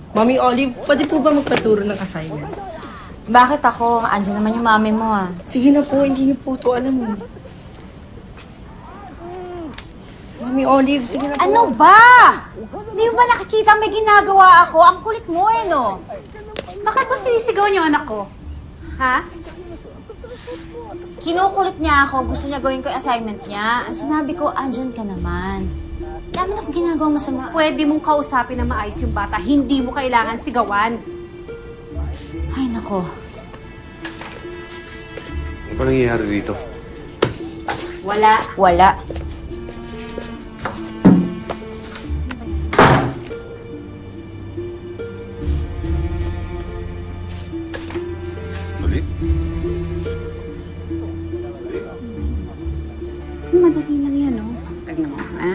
Mami Olive, pwede po ba magpaturo ng assignment? Bakit ako? Andiyan naman yung mami mo ah. Sige na po, hindi niyo po ito alam mo. Mami Olive, sige na po. Ano ba? Hindi mo ba nakikita may ginagawa ako? Ang kulit mo eh, no? Bakit mo sinisigawan yung anak ko? Ha? Kinukulit niya ako. Gusto niya gawin ko yung assignment niya. Ang sinabi ko, andyan ka naman. Dami na akong ginagawa masama. Pwede mong kausapin na maayos yung bata. Hindi mo kailangan sigawan. Ay, nako. Ano pa nangyayari dito? Wala. Wala. Ulit? Madali lang yan, no? Tignan mo, ha?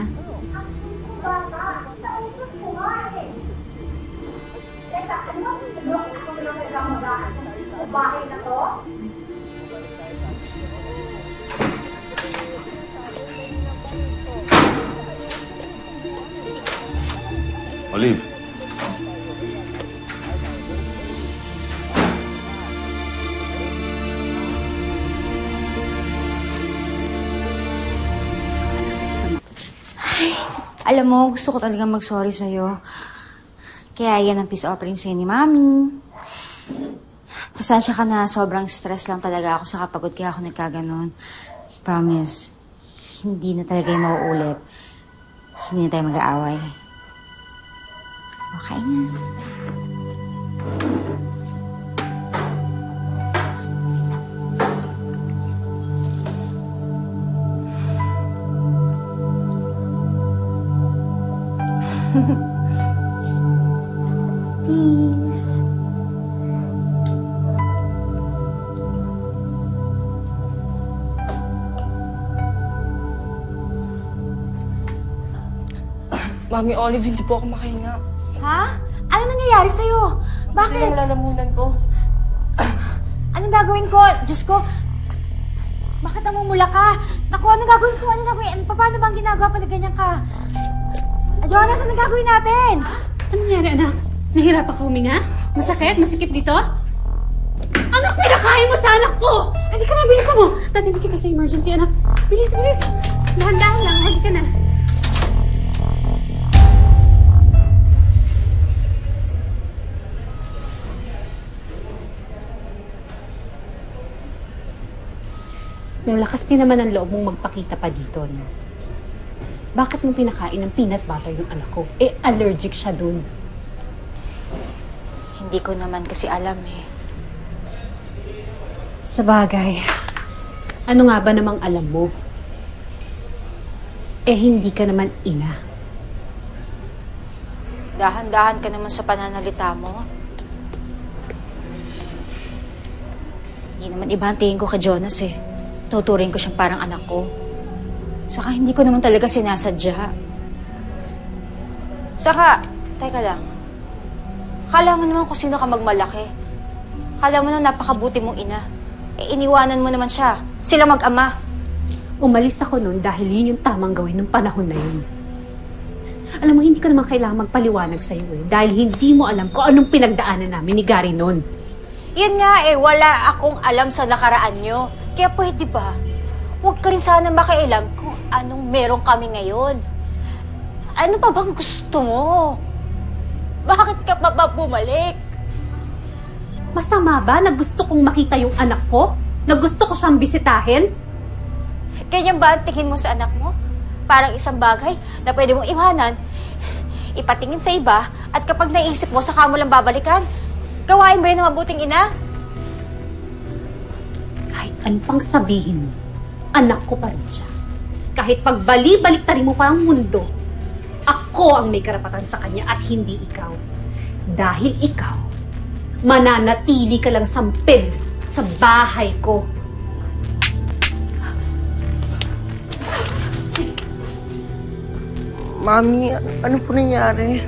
Olive. Alam mo, gusto ko talagang mag-sorry sa'yo. Kaya yan ang peace offering sa'yo ni Mami. Pasensya ka na, sobrang stress lang talaga ako sa kapagod kaya ako nagkaganon. Promise, hindi na talaga yung mauulit. Hindi na tayo mag-aaway. Okay na. Please. Mami Olive, hindi po ako makahinga. Ha? Ano nangyayari sa'yo? Bakit? Hindi lang lalamunan ko. Anong gagawin ko? Diyos ko, bakit namumula ka? Naku, anong gagawin ko? Anong gagawin? Paano bang ginagawa pala ganyan ka? Jonas, anong gagawin natin? Ano nangyari, anak? Nahirapan ka huminga? Masakit? Masikip dito? Anong pinakain mo sa anak ko? Halika na, bilisan mo! Tatinig kita sa emergency, anak. Bilis, bilis! Dahan-dahan lang, halika na. Lakas din naman ang loob mong magpakita pa dito, no? Bakit mo pinakain ng peanut butter yung anak ko? Eh, allergic siya dun. Hindi ko naman kasi alam eh. Sa bagay, ano nga ba namang alam mo? Eh, hindi ka naman ina. Dahan-dahan ka naman sa pananalita mo. Hindi naman iba ang tingin ko kay Jonas eh. Tuturing ko siyang parang anak ko. Saka hindi ko naman talaga sinasadya. Saka, teka lang. Kala mo naman kung sino ka magmalaki. Kala mo naman napakabuti mong ina. Eh, iniwanan mo naman siya. Sila mag-ama. Umalis ako nun dahil yun yung tamang gawin ng panahon na yun. Alam mo, hindi ko naman kailangan magpaliwanag sa'yo eh. Dahil hindi mo alam kung anong pinagdaanan namin ni Gary nun. Yun nga eh, wala akong alam sa nakaraan nyo. Kaya pwede ba, huwag ka rin sana makialam kung anong meron kami ngayon. Ano pa bang gusto mo? Bakit ka pa ba bumalik? Masama ba na gusto kong makita yung anak ko? Na gusto ko siyang bisitahin? Ganyan ba ang tingin mo sa anak mo? Parang isang bagay na pwede mong iwanan, ipatingin sa iba, at kapag naisip mo, saka mo lang babalikan. Gawain ba yun ng mabuting ina? Kahit ano pang sabihin mo, anak ko pa rin siya. Kahit pagbali-baliktarin mo pa ang mundo, ako ang may karapatan sa kanya at hindi ikaw. Dahil ikaw, mananatili ka lang sampid sa bahay ko. Mami, ano po nangyari?